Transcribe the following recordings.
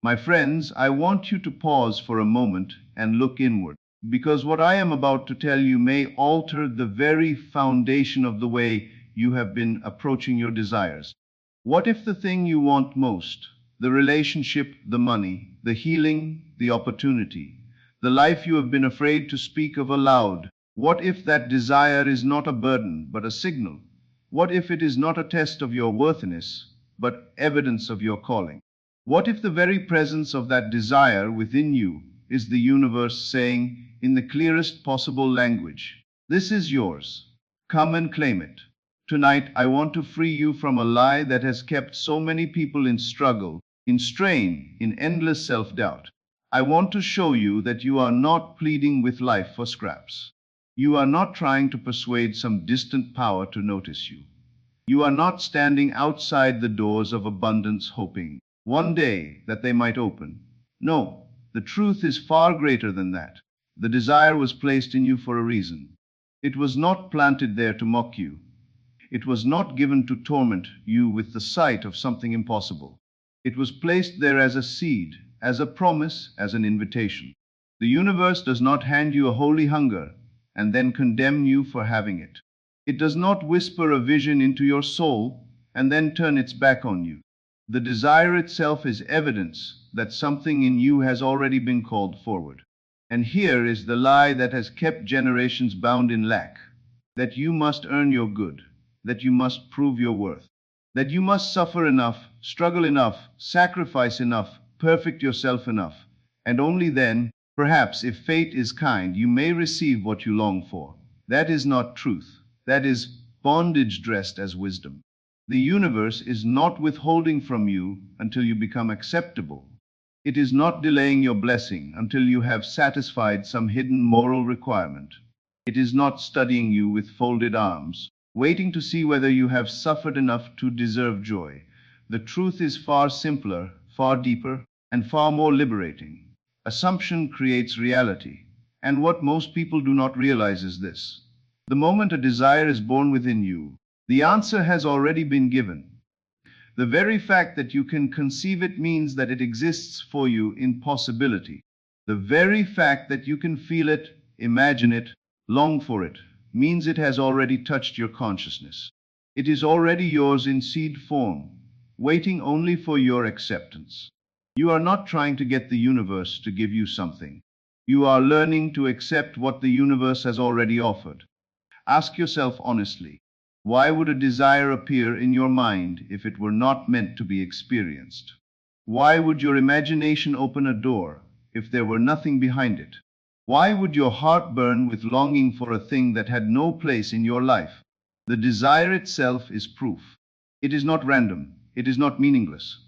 My friends, I want you to pause for a moment and look inward, because what I am about to tell you may alter the very foundation of the way you have been approaching your desires. What if the thing you want most, the relationship, the money, the healing, the opportunity, the life you have been afraid to speak of aloud, what if that desire is not a burden but a signal? What if it is not a test of your worthiness but evidence of your calling? What if the very presence of that desire within you is the universe saying, in the clearest possible language, "This is yours. Come and claim it." Tonight, I want to free you from a lie that has kept so many people in struggle, in strain, in endless self-doubt. I want to show you that you are not pleading with life for scraps. You are not trying to persuade some distant power to notice you. You are not standing outside the doors of abundance hoping one day that they might open. No, the truth is far greater than that. The desire was placed in you for a reason. It was not planted there to mock you. It was not given to torment you with the sight of something impossible. It was placed there as a seed, as a promise, as an invitation. The universe does not hand you a holy hunger and then condemn you for having it. It does not whisper a vision into your soul and then turn its back on you. The desire itself is evidence that something in you has already been called forward. And here is the lie that has kept generations bound in lack: that you must earn your good, that you must prove your worth, that you must suffer enough, struggle enough, sacrifice enough, perfect yourself enough, and only then, perhaps if fate is kind, you may receive what you long for. That is not truth. That is bondage dressed as wisdom. The universe is not withholding from you until you become acceptable. It is not delaying your blessing until you have satisfied some hidden moral requirement. It is not studying you with folded arms, waiting to see whether you have suffered enough to deserve joy. The truth is far simpler, far deeper, and far more liberating. Assumption creates reality, and what most people do not realize is this: the moment a desire is born within you, the answer has already been given. The very fact that you can conceive it means that it exists for you in possibility. The very fact that you can feel it, imagine it, long for it, means it has already touched your consciousness. It is already yours in seed form, waiting only for your acceptance. You are not trying to get the universe to give you something. You are learning to accept what the universe has already offered. Ask yourself honestly, why would a desire appear in your mind if it were not meant to be experienced? Why would your imagination open a door if there were nothing behind it? Why would your heart burn with longing for a thing that had no place in your life? The desire itself is proof. It is not random. It is not meaningless.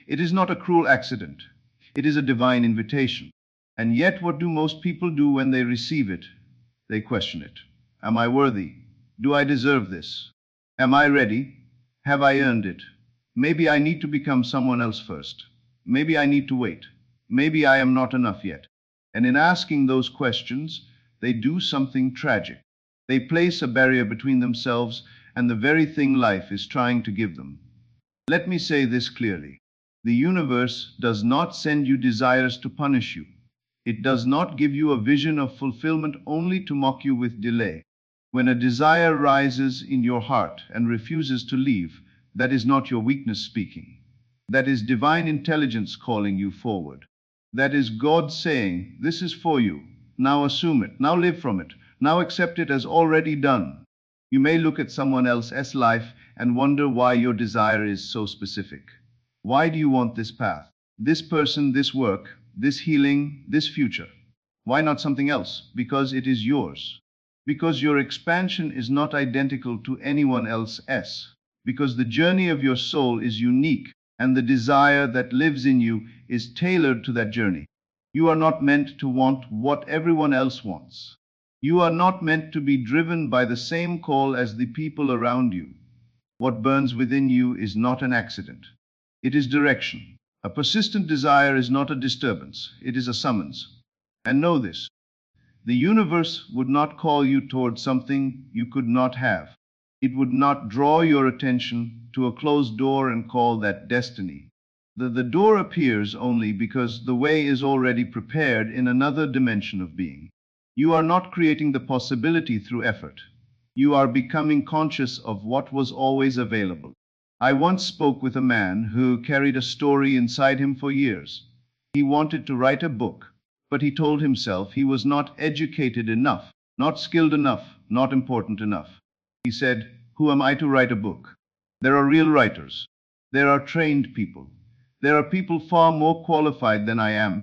It is not a cruel accident. It is a divine invitation. And yet, what do most people do when they receive it? They question it. Am I worthy? Do I deserve this? Am I ready? Have I earned it? Maybe I need to become someone else first. Maybe I need to wait. Maybe I am not enough yet. And in asking those questions, they do something tragic. They place a barrier between themselves and the very thing life is trying to give them. Let me say this clearly. The universe does not send you desires to punish you. It does not give you a vision of fulfillment only to mock you with delay. When a desire rises in your heart and refuses to leave, that is not your weakness speaking. That is divine intelligence calling you forward. That is God saying, "This is for you. Now assume it. Now live from it. Now accept it as already done." You may look at someone else's life and wonder why your desire is so specific. Why do you want this path, this person, this work, this healing, this future? Why not something else? Because it is yours. Because your expansion is not identical to anyone else's. Because the journey of your soul is unique, and the desire that lives in you is tailored to that journey. You are not meant to want what everyone else wants. You are not meant to be driven by the same call as the people around you. What burns within you is not an accident. It is direction. A persistent desire is not a disturbance. It is a summons. And know this: the universe would not call you toward something you could not have. It would not draw your attention to a closed door and call that destiny. The door appears only because the way is already prepared in another dimension of being. You are not creating the possibility through effort. You are becoming conscious of what was always available. I once spoke with a man who carried a story inside him for years. He wanted to write a book, but he told himself he was not educated enough, not skilled enough, not important enough. He said, "Who am I to write a book? There are real writers. There are trained people. There are people far more qualified than I am."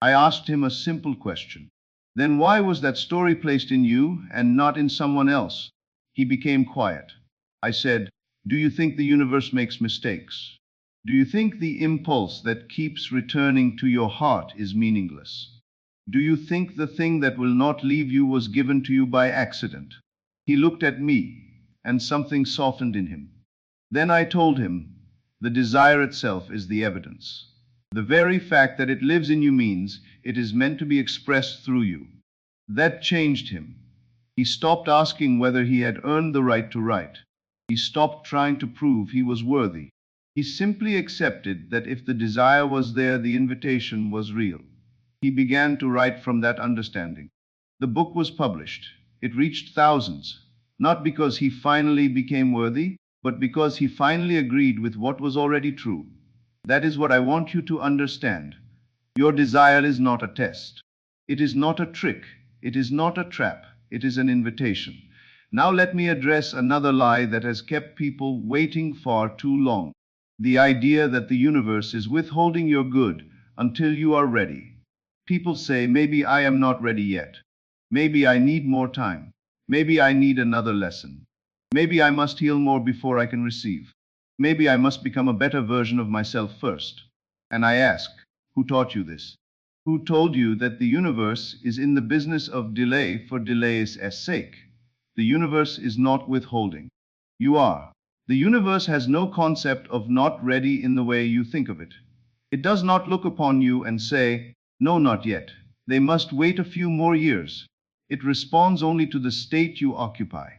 I asked him a simple question. "Then why was that story placed in you and not in someone else?" He became quiet. I said, "Do you think the universe makes mistakes? Do you think the impulse that keeps returning to your heart is meaningless? Do you think the thing that will not leave you was given to you by accident?" He looked at me, and something softened in him. Then I told him, the desire itself is the evidence. The very fact that it lives in you means it is meant to be expressed through you. That changed him. He stopped asking whether he had earned the right to write. He stopped trying to prove he was worthy. He simply accepted that if the desire was there, the invitation was real. He began to write from that understanding. The book was published. It reached thousands, not because he finally became worthy, but because he finally agreed with what was already true. That is what I want you to understand. Your desire is not a test. It is not a trick. It is not a trap. It is an invitation. Now let me address another lie that has kept people waiting far too long. The idea that the universe is withholding your good until you are ready. People say, maybe I am not ready yet. Maybe I need more time. Maybe I need another lesson. Maybe I must heal more before I can receive. Maybe I must become a better version of myself first. And I ask, who taught you this? Who told you that the universe is in the business of delay for delay's sake? The universe is not withholding. You are. The universe has no concept of not ready in the way you think of it. It does not look upon you and say, no, not yet. They must wait a few more years. It responds only to the state you occupy.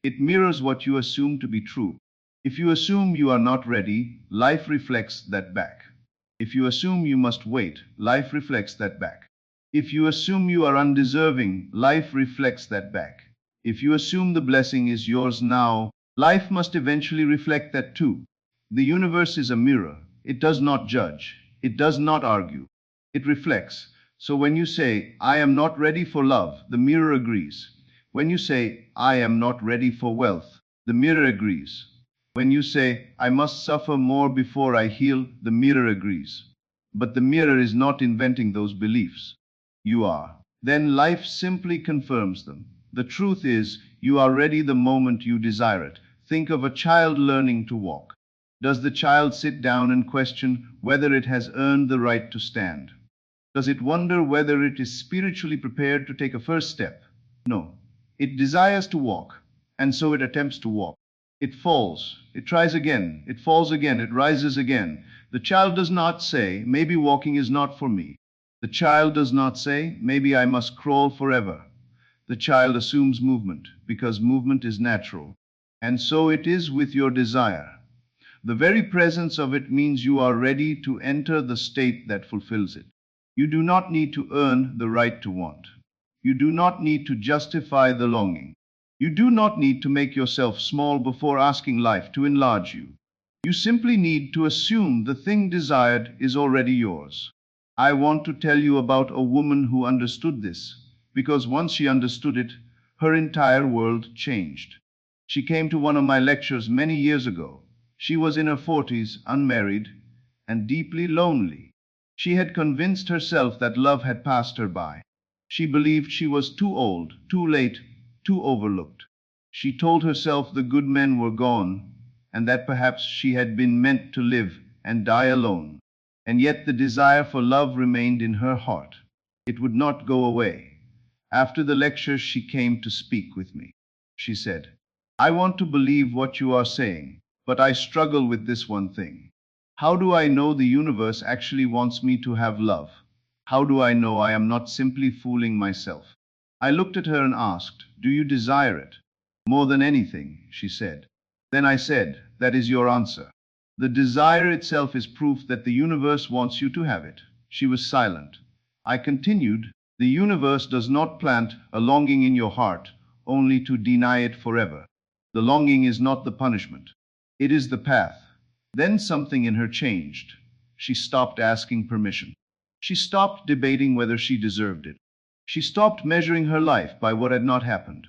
It mirrors what you assume to be true. If you assume you are not ready, life reflects that back. If you assume you must wait, life reflects that back. If you assume you are undeserving, life reflects that back. If you assume the blessing is yours now, life must eventually reflect that too. The universe is a mirror. It does not judge. It does not argue. It reflects. So when you say, I am not ready for love, the mirror agrees. When you say, I am not ready for wealth, the mirror agrees. When you say, I must suffer more before I heal, the mirror agrees. But the mirror is not inventing those beliefs. You are. Then life simply confirms them. The truth is, you are ready the moment you desire it. Think of a child learning to walk. Does the child sit down and question whether it has earned the right to stand? Does it wonder whether it is spiritually prepared to take a first step? No. It desires to walk, and so it attempts to walk. It falls, it tries again, it falls again, it rises again. The child does not say, maybe walking is not for me. The child does not say, maybe I must crawl forever. The child assumes movement, because movement is natural. And so it is with your desire. The very presence of it means you are ready to enter the state that fulfills it. You do not need to earn the right to want. You do not need to justify the longing. You do not need to make yourself small before asking life to enlarge you. You simply need to assume the thing desired is already yours. I want to tell you about a woman who understood this, because once she understood it, her entire world changed. She came to one of my lectures many years ago. She was in her 40s, unmarried, and deeply lonely. She had convinced herself that love had passed her by. She believed she was too old, too late, too overlooked. She told herself the good men were gone, and that perhaps she had been meant to live and die alone. And yet the desire for love remained in her heart. It would not go away. After the lecture, she came to speak with me. She said, I want to believe what you are saying, but I struggle with this one thing. How do I know the universe actually wants me to have love? How do I know I am not simply fooling myself? I looked at her and asked, do you desire it? More than anything, she said. Then I said, that is your answer. The desire itself is proof that the universe wants you to have it. She was silent. I continued, the universe does not plant a longing in your heart only to deny it forever. The longing is not the punishment. It is the path. Then something in her changed. She stopped asking permission. She stopped debating whether she deserved it. She stopped measuring her life by what had not happened.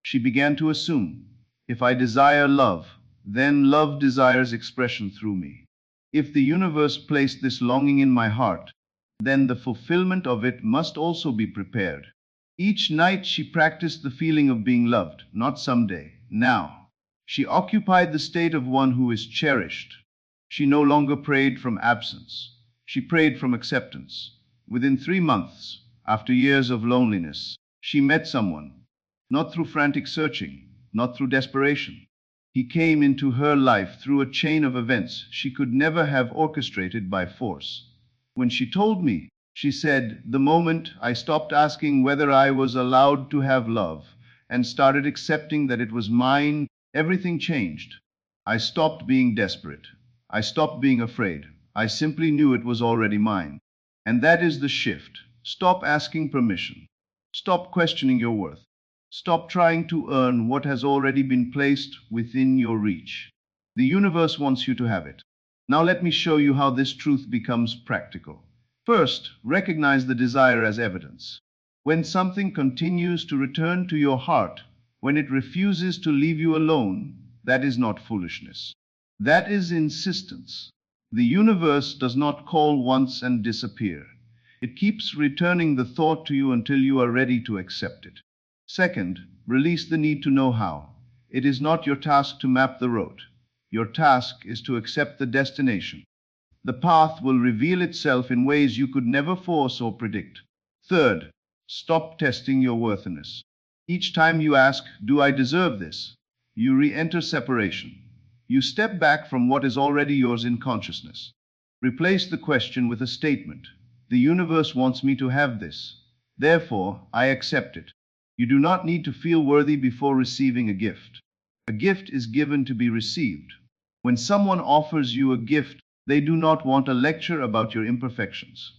She began to assume, if I desire love, then love desires expression through me. If the universe placed this longing in my heart, then the fulfillment of it must also be prepared. Each night she practiced the feeling of being loved, not someday, now. She occupied the state of one who is cherished. She no longer prayed from absence. She prayed from acceptance. Within 3 months, after years of loneliness, she met someone, not through frantic searching, not through desperation. He came into her life through a chain of events she could never have orchestrated by force. When she told me, she said, the moment I stopped asking whether I was allowed to have love and started accepting that it was mine, everything changed. I stopped being desperate. I stopped being afraid. I simply knew it was already mine. And that is the shift. Stop asking permission. Stop questioning your worth. Stop trying to earn what has already been placed within your reach. The universe wants you to have it. Now let me show you how this truth becomes practical. First, recognize the desire as evidence. When something continues to return to your heart, when it refuses to leave you alone, that is not foolishness. That is insistence. The universe does not call once and disappear. It keeps returning the thought to you until you are ready to accept it. Second, release the need to know how. It is not your task to map the road. Your task is to accept the destination. The path will reveal itself in ways you could never force or predict. Third, stop testing your worthiness. Each time you ask, do I deserve this? You re-enter separation. You step back from what is already yours in consciousness. Replace the question with a statement. The universe wants me to have this. Therefore, I accept it. You do not need to feel worthy before receiving a gift. A gift is given to be received. When someone offers you a gift, they do not want a lecture about your imperfections.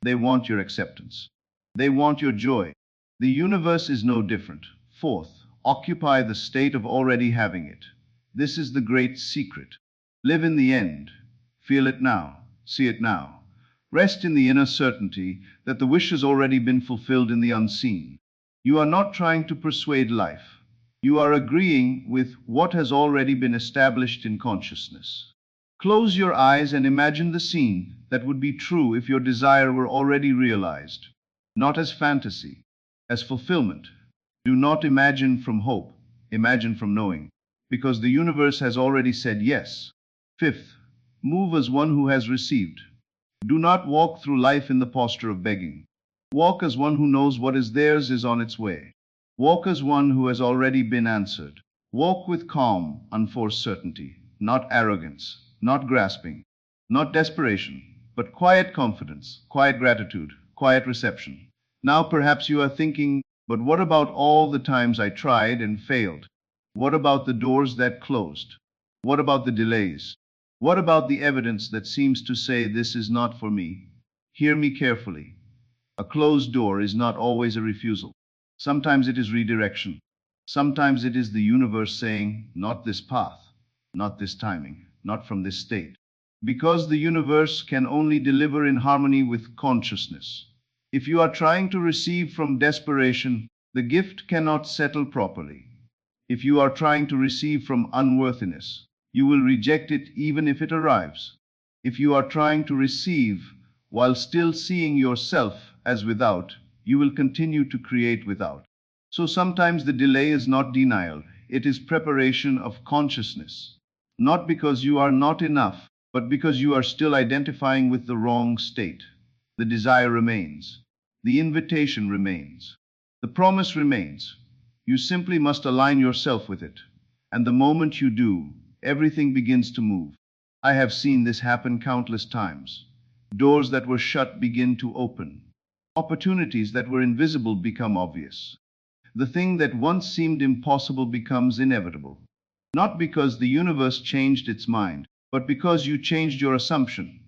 They want your acceptance. They want your joy. The universe is no different. Fourth, occupy the state of already having it. This is the great secret. Live in the end. Feel it now. See it now. Rest in the inner certainty that the wish has already been fulfilled in the unseen. You are not trying to persuade life. You are agreeing with what has already been established in consciousness. Close your eyes and imagine the scene that would be true if your desire were already realized. Not as fantasy, as fulfillment. Do not imagine from hope, imagine from knowing, because the universe has already said yes. Fifth, move as one who has received. Do not walk through life in the posture of begging. Walk as one who knows what is theirs is on its way. Walk as one who has already been answered. Walk with calm, unforced certainty, not arrogance, not grasping, not desperation, but quiet confidence, quiet gratitude, quiet reception. Now perhaps you are thinking, but what about all the times I tried and failed? What about the doors that closed? What about the delays? What about the evidence that seems to say this is not for me? Hear me carefully. A closed door is not always a refusal. Sometimes it is redirection. Sometimes it is the universe saying, not this path, not this timing, not from this state. Because the universe can only deliver in harmony with consciousness. If you are trying to receive from desperation, the gift cannot settle properly. If you are trying to receive from unworthiness, you will reject it even if it arrives. If you are trying to receive while still seeing yourself as without, you will continue to create without. So sometimes the delay is not denial, it is preparation of consciousness. Not because you are not enough, but because you are still identifying with the wrong state. The desire remains. The invitation remains. The promise remains. You simply must align yourself with it. And the moment you do, everything begins to move. I have seen this happen countless times. Doors that were shut begin to open. Opportunities that were invisible become obvious. The thing that once seemed impossible becomes inevitable. Not because the universe changed its mind, but because you changed your assumption.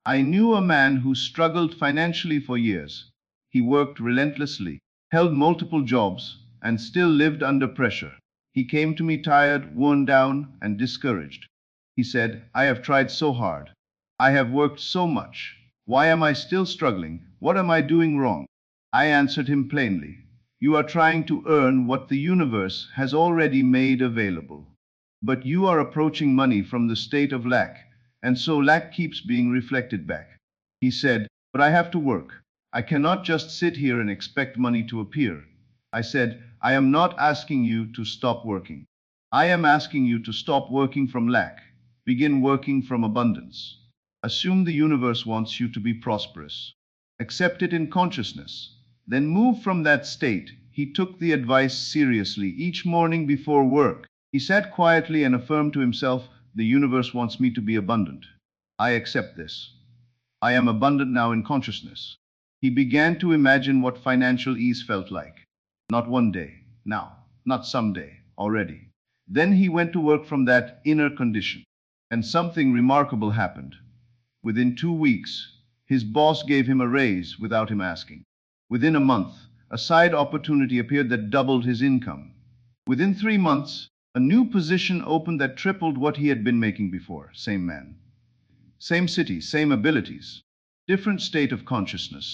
I knew a man who struggled financially for years. He worked relentlessly, held multiple jobs, and still lived under pressure. He came to me tired, worn down, and discouraged. He said, "I have tried so hard. I have worked so much. Why am I still struggling? What am I doing wrong?" I answered him plainly, "You are trying to earn what the universe has already made available. But you are approaching money from the state of lack, and so lack keeps being reflected back." He said, "But I have to work. I cannot just sit here and expect money to appear." I said, "I am not asking you to stop working. I am asking you to stop working from lack. Begin working from abundance. Assume the universe wants you to be prosperous. Accept it in consciousness. Then move from that state." He took the advice seriously. Each morning before work, he sat quietly and affirmed to himself, "The universe wants me to be abundant. I accept this. I am abundant now in consciousness." He began to imagine what financial ease felt like. Not one day, now, not someday, already. Then he went to work from that inner condition. And something remarkable happened. Within 2 weeks, his boss gave him a raise without him asking. Within a month, a side opportunity appeared that doubled his income. Within 3 months, a new position opened that tripled what he had been making before. Same man, same city, same abilities, different state of consciousness,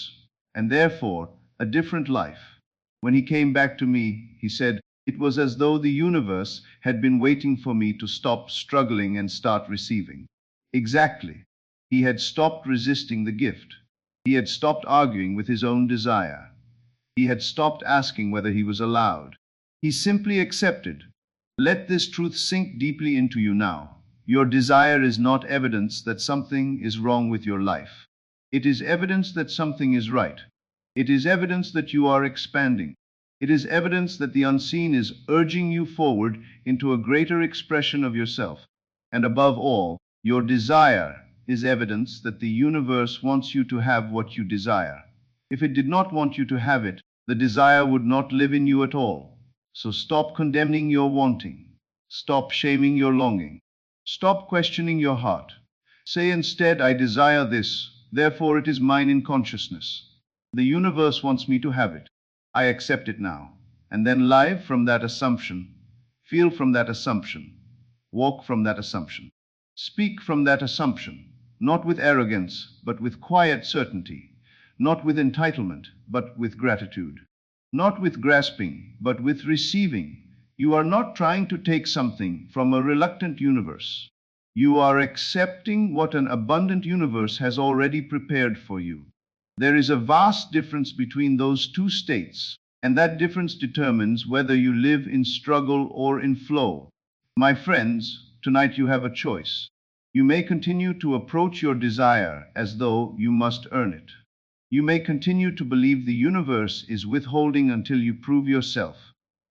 and therefore a different life. When he came back to me, he said, "It was as though the universe had been waiting for me to stop struggling and start receiving." Exactly. He had stopped resisting the gift. He had stopped arguing with his own desire. He had stopped asking whether he was allowed. He simply accepted. Let this truth sink deeply into you now. Your desire is not evidence that something is wrong with your life. It is evidence that something is right. It is evidence that you are expanding. It is evidence that the unseen is urging you forward into a greater expression of yourself. And above all, your desire is evidence that the universe wants you to have what you desire. If it did not want you to have it, the desire would not live in you at all. So stop condemning your wanting. Stop shaming your longing. Stop questioning your heart. Say instead, "I desire this, therefore it is mine in consciousness. The universe wants me to have it. I accept it now." And then live from that assumption. Feel from that assumption. Walk from that assumption. Speak from that assumption, not with arrogance, but with quiet certainty, not with entitlement, but with gratitude, not with grasping, but with receiving. You are not trying to take something from a reluctant universe. You are accepting what an abundant universe has already prepared for you. There is a vast difference between those two states, and that difference determines whether you live in struggle or in flow. My friends, tonight you have a choice. You may continue to approach your desire as though you must earn it. You may continue to believe the universe is withholding until you prove yourself.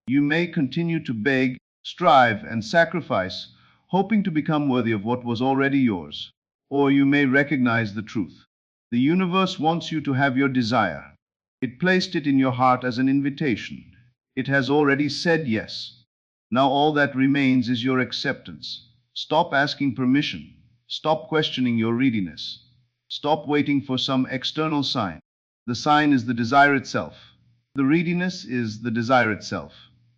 You may continue to beg, strive, and sacrifice, hoping to become worthy of what was already yours. Or you may recognize the truth. The universe wants you to have your desire. It placed it in your heart as an invitation. It has already said yes. Now all that remains is your acceptance. Stop asking permission. Stop questioning your readiness. Stop waiting for some external sign. The sign is the desire itself. The readiness is the desire itself.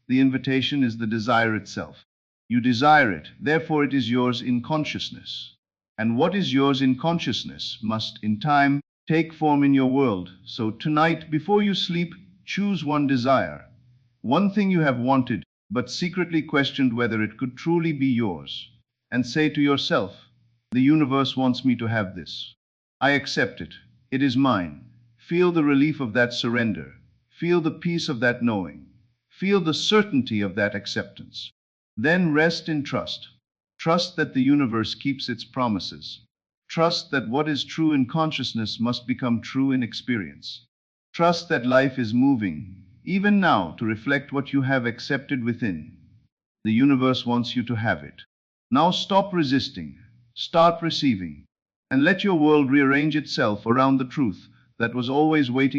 The invitation is the desire itself. You desire it, therefore it is yours in consciousness. And what is yours in consciousness must, in time, take form in your world. So tonight, before you sleep, choose one desire. One thing you have wanted, but secretly questioned whether it could truly be yours. And say to yourself, "The universe wants me to have this. I accept it. It is mine." Feel the relief of that surrender. Feel the peace of that knowing. Feel the certainty of that acceptance. Then rest in trust. Trust that the universe keeps its promises. Trust that what is true in consciousness must become true in experience. Trust that life is moving, even now, to reflect what you have accepted within. The universe wants you to have it. Now stop resisting. Start receiving. And let your world rearrange itself around the truth that was always waiting.